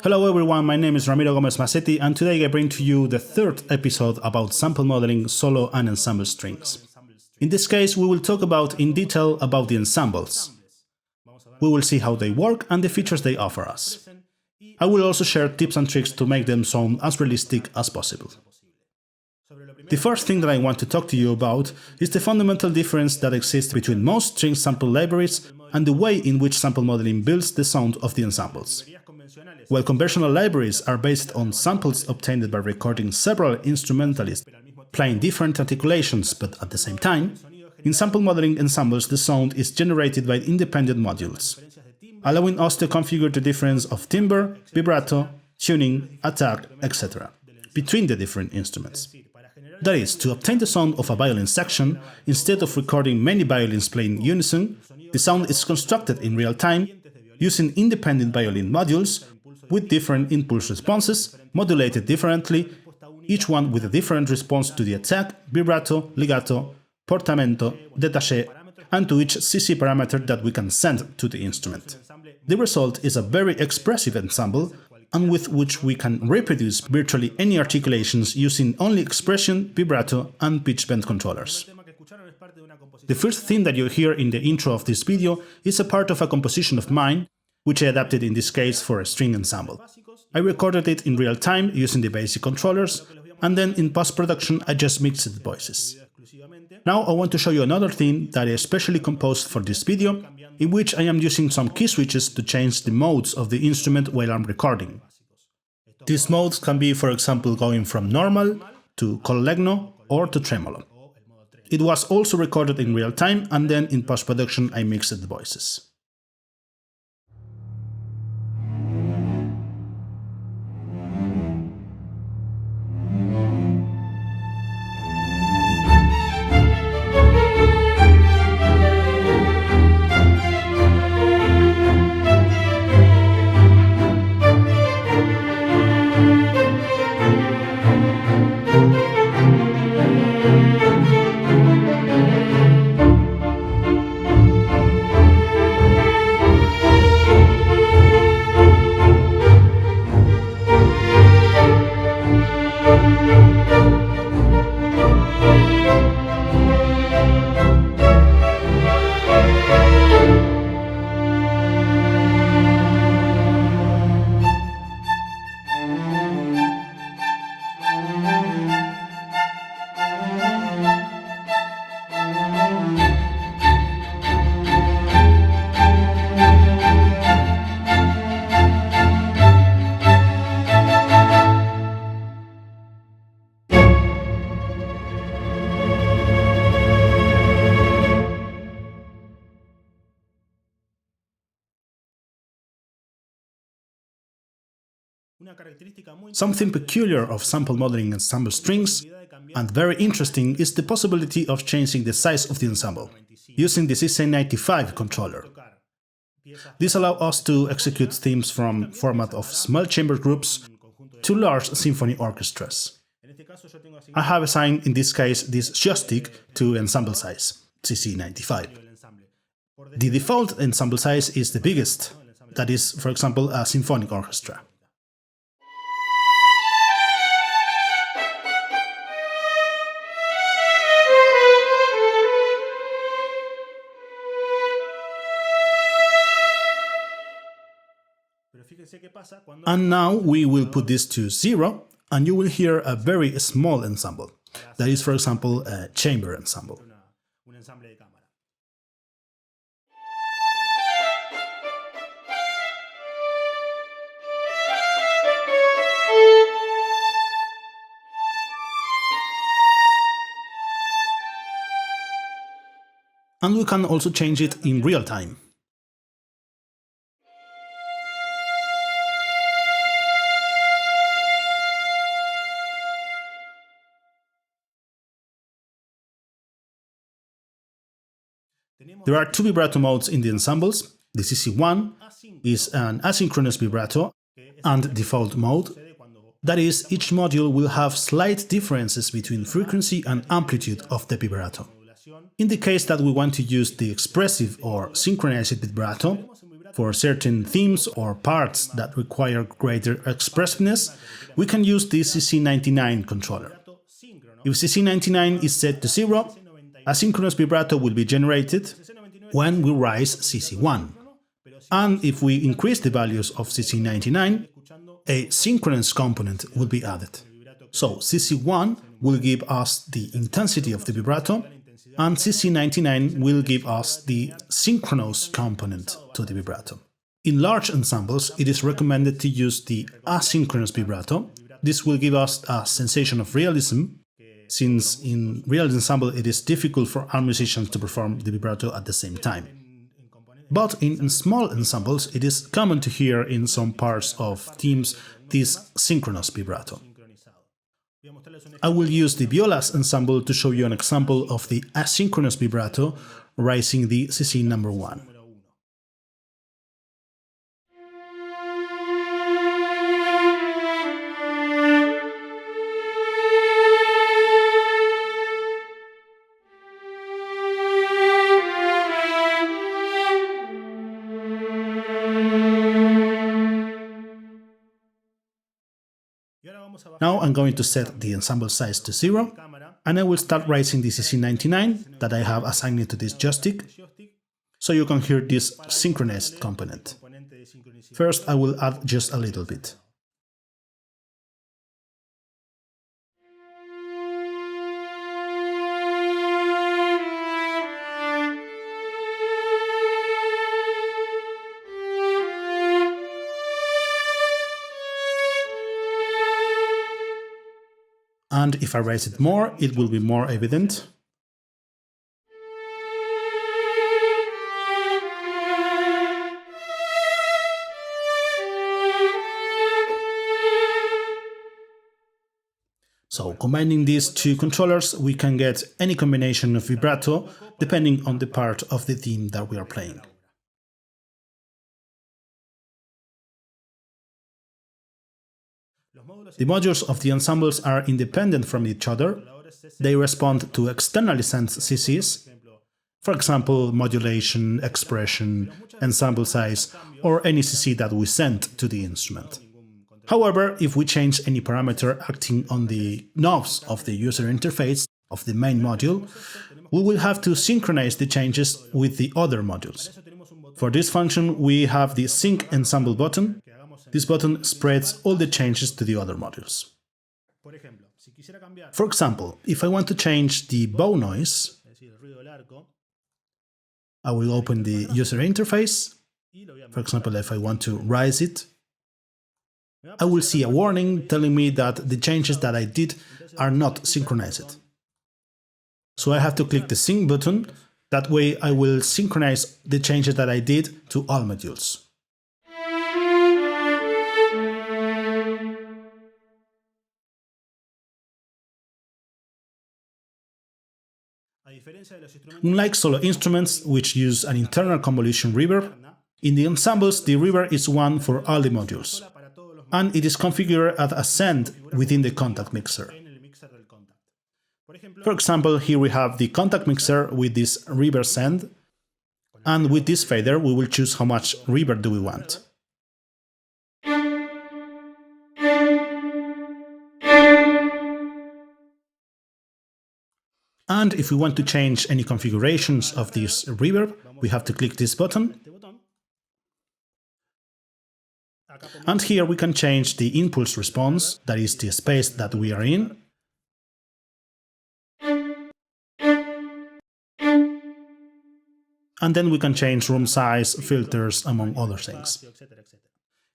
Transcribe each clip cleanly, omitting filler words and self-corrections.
Hello everyone, my name is Ramiro Gomez Macetti and today I bring to you the third episode about sample modeling, solo and ensemble strings. In this case we will talk in detail about the ensembles. We will see how they work and the features they offer us. I will also share tips and tricks to make them sound as realistic as possible. The first thing that I want to talk to you about is the fundamental difference that exists between most string sample libraries and the way in which sample modeling builds the sound of the ensembles. While conventional libraries are based on samples obtained by recording several instrumentalists playing different articulations but at the same time, in sample modeling ensembles the sound is generated by independent modules, allowing us to configure the difference of timbre, vibrato, tuning, attack, etc. between the different instruments. That is, to obtain the sound of a violin section, instead of recording many violins playing unison, the sound is constructed in real time using independent violin modules with different impulse responses, modulated differently, each one with a different response to the attack, vibrato, legato, portamento, détaché, and to each CC parameter that we can send to the instrument. The result is a very expressive ensemble, and with which we can reproduce virtually any articulations using only expression, vibrato, and pitch bend controllers. The first thing that you hear in the intro of this video is a part of a composition of mine, which I adapted in this case for a string ensemble. I recorded it in real time using the basic controllers, and then in post-production I just mixed the voices. Now I want to show you another thing that I especially composed for this video, in which I am using some key switches to change the modes of the instrument while I'm recording. These modes can be, for example, going from normal to collegno or to tremolo. It was also recorded in real time, and then in post-production I mixed the voices. Something peculiar of sample modeling ensemble strings, and very interesting, is the possibility of changing the size of the ensemble, using the CC95 controller. This allows us to execute themes from format of small chamber groups to large symphony orchestras. I have assigned, in this case, this joystick to ensemble size, CC95. The default ensemble size is the biggest, that is, for example, a symphonic orchestra. And now we will put this to 0, and you will hear a very small ensemble. That is, for example, a chamber ensemble. And we can also change it in real time. There are two vibrato modes in the ensembles. The CC1 is an asynchronous vibrato and default mode. That is, each module will have slight differences between frequency and amplitude of the vibrato. In the case that we want to use the expressive or synchronized vibrato, For certain themes or parts that require greater expressiveness, we can use the CC99 controller. If CC99 is set to 0, a synchronous vibrato will be generated when we raise CC1. And if we increase the values of CC99, a synchronous component will be added. So CC1 will give us the intensity of the vibrato, and CC99 will give us the synchronous component to the vibrato. In large ensembles, it is recommended to use the asynchronous vibrato. This will give us a sensation of realism, since in real ensemble it is difficult for our musicians to perform the vibrato at the same time. But in small ensembles, it is common to hear in some parts of themes this synchronous vibrato. I will use the violas ensemble to show you an example of the asynchronous vibrato raising the CC number 1. Now I'm going to set the ensemble size to 0, and I will start raising the CC99 that I have assigned to this joystick, so you can hear this synchronized component. First, I will add just a little bit. And if I raise it more, it will be more evident. So, combining these two controllers, we can get any combination of vibrato depending on the part of the theme that we are playing. The modules of the ensembles are independent from each other. They respond to externally sent CCs, for example, modulation, expression, ensemble size, or any CC that we send to the instrument. However, if we change any parameter acting on the knobs of the user interface of the main module, we will have to synchronize the changes with the other modules. For this function, we have the Sync Ensemble button. This button spreads all the changes to the other modules. For example, if I want to change the bow noise, I will open the user interface. For example, if I want to raise it, I will see a warning telling me that the changes that I did are not synchronized. So I have to click the Sync button. That way I will synchronize the changes that I did to all modules. Unlike solo instruments, which use an internal convolution reverb, in the ensembles the reverb is one for all the modules, and it is configured as a send within the contact mixer. For example, here we have the contact mixer with this reverb send, and with this fader we will choose how much reverb do we want. And if we want to change any configurations of this reverb, we have to click this button. And here we can change the impulse response, that is the space that we are in. And then we can change room size, filters, among other things.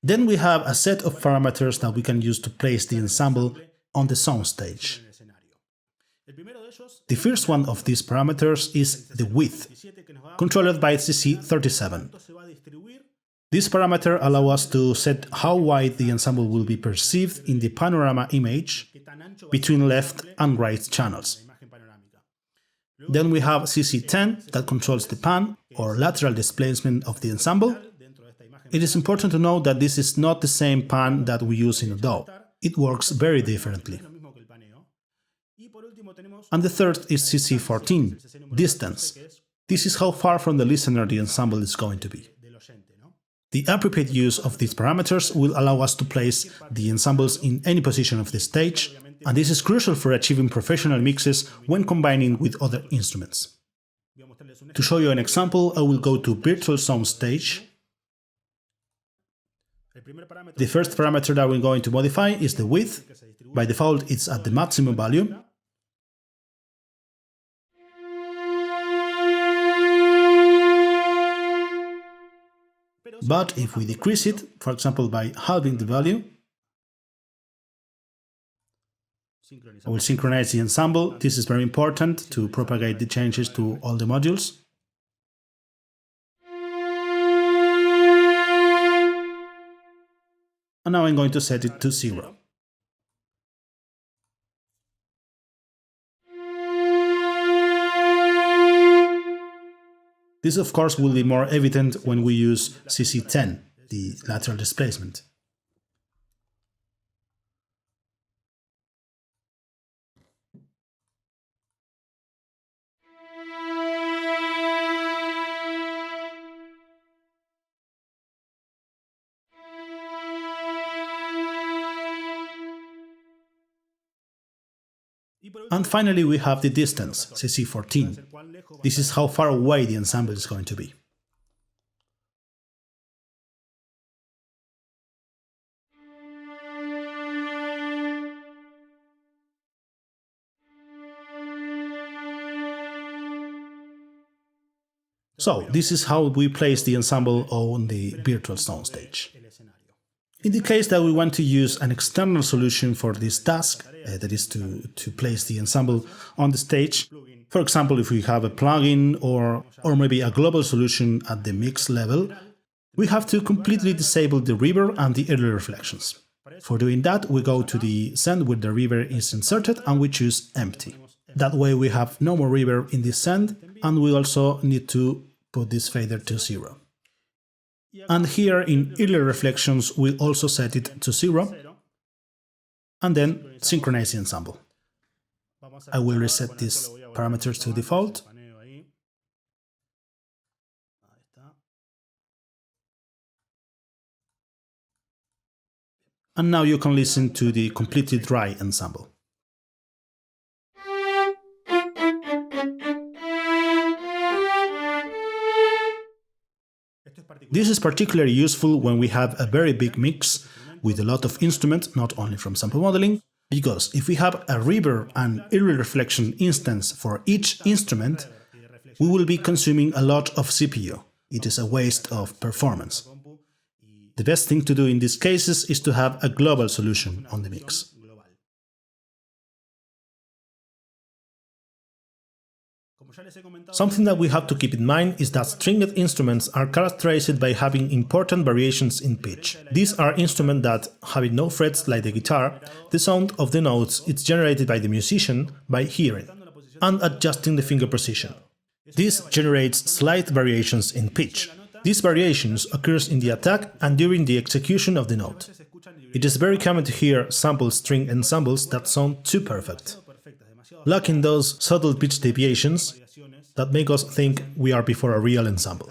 Then we have a set of parameters that we can use to place the ensemble on the soundstage. The first one of these parameters is the width, controlled by CC37. This parameter allows us to set how wide the ensemble will be perceived in the panorama image between left and right channels. Then we have CC10 that controls the pan, or lateral displacement of the ensemble. It is important to note that this is not the same pan that we use in a DAW. It works very differently. And the third is CC14, distance. This is how far from the listener the ensemble is going to be. The appropriate use of these parameters will allow us to place the ensembles in any position of the stage, and this is crucial for achieving professional mixes when combining with other instruments. To show you an example, I will go to Virtual Soundstage. The first parameter that we're going to modify is the width. By default, it's at the maximum value. But if we decrease it, for example by halving the value, I will synchronize the ensemble. This is very important to propagate the changes to all the modules. And now I'm going to set it to 0. This, of course, will be more evident when we use CC10, the lateral displacement. And finally, we have the distance, CC14. This is how far away the ensemble is going to be. So, this is how we place the ensemble on the virtual soundstage. In the case that we want to use an external solution for this task, that is to place the ensemble on the stage, for example, if we have a plugin or maybe a global solution at the mix level, we have to completely disable the reverb and the early reflections. For doing that, we go to the send where the reverb is inserted and we choose empty. That way we have no more reverb in this send, and we also need to put this fader to 0. And here in early reflections, we also set it to 0, and then synchronize the ensemble. I will reset these parameters to default. And now you can listen to the completely dry ensemble. This is particularly useful when we have a very big mix with a lot of instruments, not only from sample modeling, because if we have a reverb and early reflection instance for each instrument, we will be consuming a lot of CPU. It is a waste of performance. The best thing to do in these cases is to have a global solution on the mix. Something that we have to keep in mind is that stringed instruments are characterized by having important variations in pitch. These are instruments that, having no frets like the guitar, the sound of the notes is generated by the musician by hearing and adjusting the finger position. This generates slight variations in pitch. These variations occur in the attack and during the execution of the note. It is very common to hear sample string ensembles that sound too perfect, lacking those subtle pitch deviations that make us think we are before a real ensemble.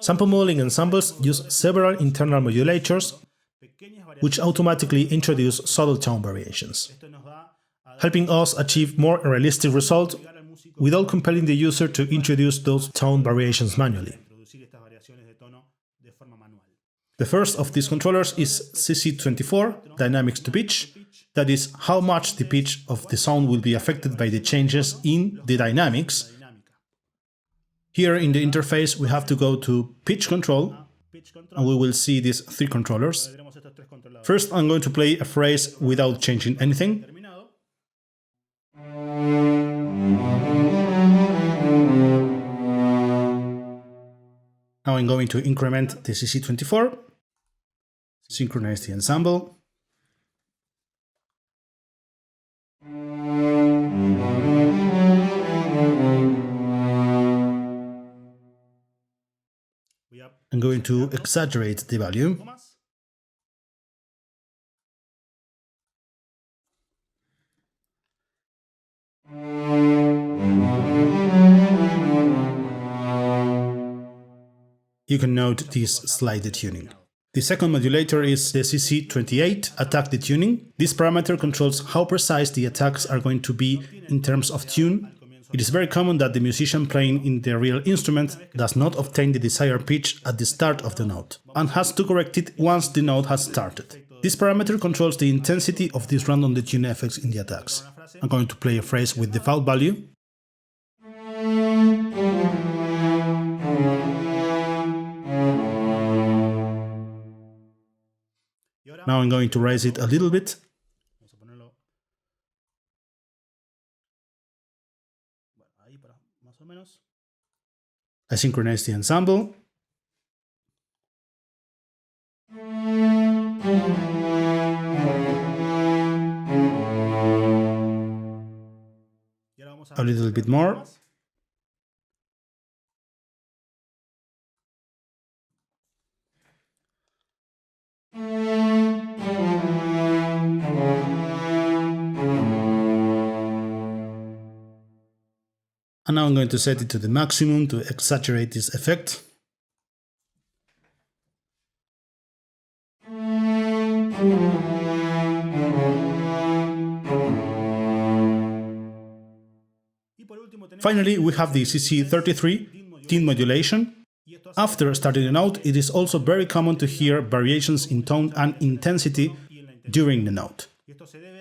Sample modeling ensembles use several internal modulators which automatically introduce subtle tone variations, helping us achieve more realistic results without compelling the user to introduce those tone variations manually. The first of these controllers is CC24, Dynamics to Pitch, that is, how much the pitch of the sound will be affected by the changes in the dynamics. Here in the interface we have to go to Pitch Control, and we will see these three controllers. First I'm going to play a phrase without changing anything. Now I'm going to increment the CC24, synchronize the ensemble, I'm going to exaggerate the value. you can note this slight detuning. The second modulator is the CC28 attack detuning. This parameter controls how precise the attacks are going to be in terms of tune. It is very common that the musician playing in the real instrument does not obtain the desired pitch at the start of the note, and has to correct it once the note has started. This parameter controls the intensity of these random detune effects in the attacks. I'm going to play a phrase with default value. Now I'm going to raise it a little bit. I synchronize the ensemble. A little bit more. And now I'm going to set it to the maximum to exaggerate this effect. Finally, we have the CC33 tone modulation. After starting a note, it is also very common to hear variations in tone and intensity during the note,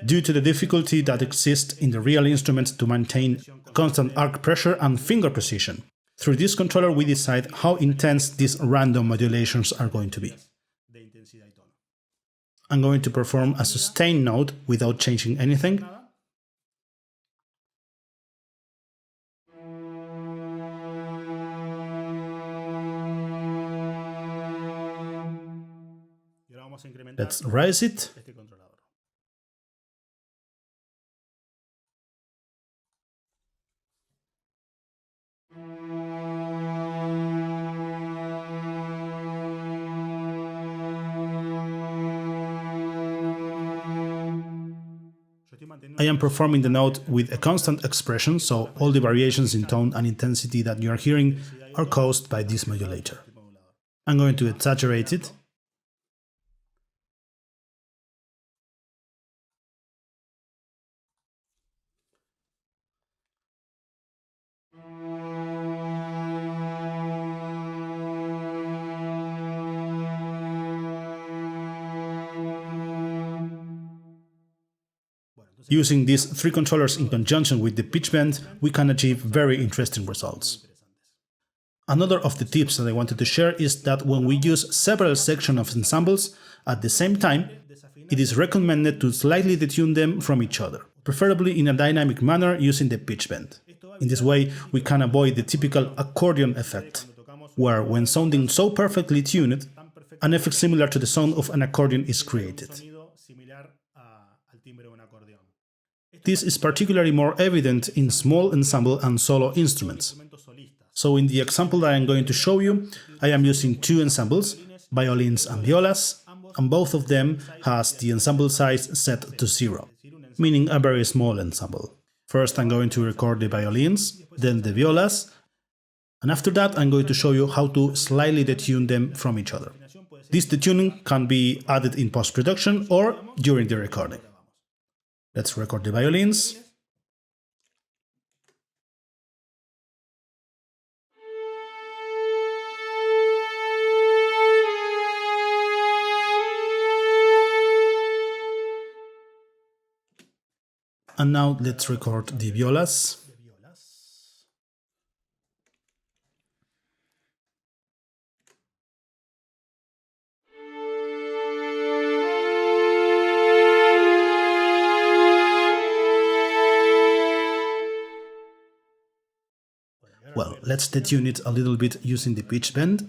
due to the difficulty that exists in the real instrument to maintain constant arc pressure and finger precision. Through this controller, we decide how intense these random modulations are going to be. I'm going to perform a sustained note without changing anything. Let's raise it. I am performing the note with a constant expression, so all the variations in tone and intensity that you are hearing are caused by this modulator. I'm going to exaggerate it. Using these three controllers in conjunction with the pitch bend, we can achieve very interesting results. Another of the tips that I wanted to share is that when we use several sections of ensembles at the same time, it is recommended to slightly detune them from each other, preferably in a dynamic manner using the pitch bend. In this way, we can avoid the typical accordion effect, where when sounding so perfectly tuned, an effect similar to the sound of an accordion is created. This is particularly more evident in small ensemble and solo instruments. So in the example that I am going to show you, I am using two ensembles, violins and violas, and both of them has the ensemble size set to 0, meaning a very small ensemble. First I'm going to record the violins, then the violas, and after that I'm going to show you how to slightly detune them from each other. This detuning can be added in post-production or during the recording. Let's record the violins. And now let's record the violas. Well, let's detune it a little bit using the pitch bend.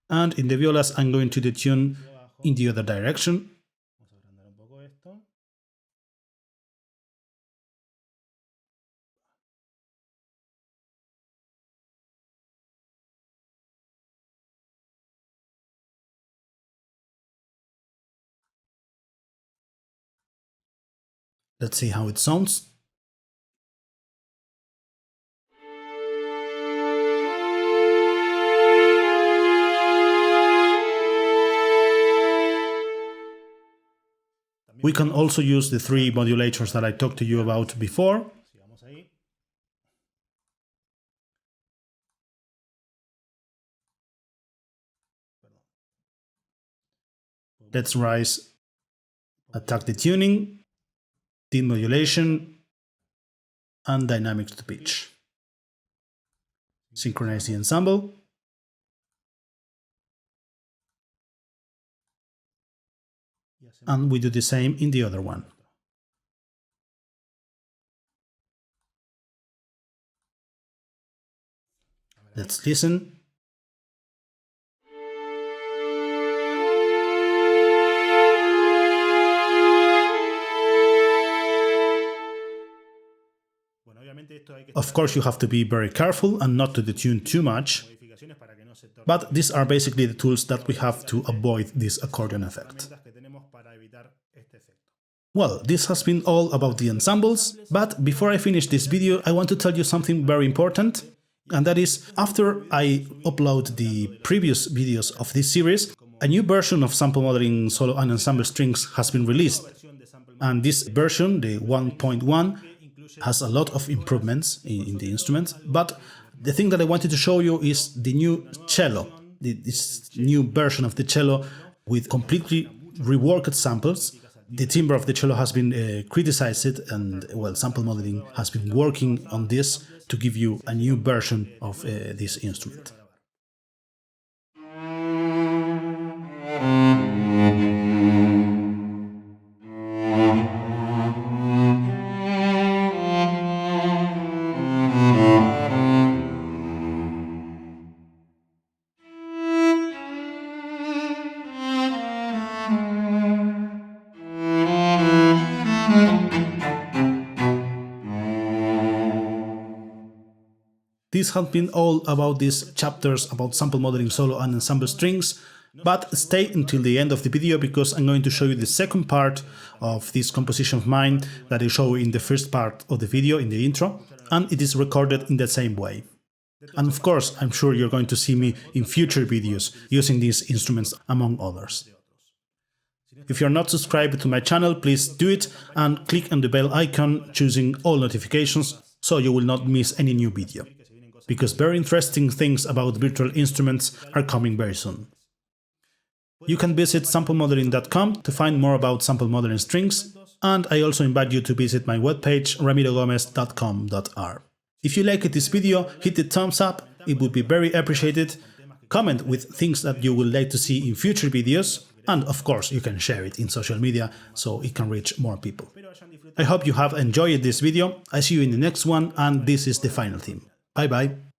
And in the violas, I'm going to detune in the other direction. Let's see how it sounds. We can also use the 3 modulators that I talked to you about before. Let's raise attack detuning, demodulation, and dynamics to pitch. Synchronize the ensemble. And we do the same in the other one. Let's listen. Of course, you have to be very careful and not to detune too much, but these are basically the tools that we have to avoid this accordion effect. Well, this has been all about the ensembles, but before I finish this video, I want to tell you something very important, and that is, after I upload the previous videos of this series, a new version of sample modeling solo and ensemble strings has been released. And this version, the 1.1, has a lot of improvements in the instrument, but the thing that I wanted to show you is the new cello, this new version of the cello with completely reworked samples. The timbre of the cello has been criticized, and well, sample modeling has been working on this to give you a new version of this instrument. This has been all about these chapters about sample modeling solo and ensemble strings, but stay until the end of the video because I'm going to show you the second part of this composition of mine that I show in the first part of the video, in the intro, and it is recorded in the same way. And of course, I'm sure you're going to see me in future videos using these instruments, among others. If you're not subscribed to my channel, please do it and click on the bell icon, choosing all notifications, so you will not miss any new video. Because very interesting things about virtual instruments are coming very soon. You can visit samplemodeling.com to find more about sample modeling strings, and I also invite you to visit my webpage ramirogomez.com.ar. If you liked this video, hit the thumbs up, it would be very appreciated. Comment with things that you would like to see in future videos, and of course you can share it in social media so it can reach more people. I hope you have enjoyed this video, I see you in the next one, and this is the final theme. Bye bye.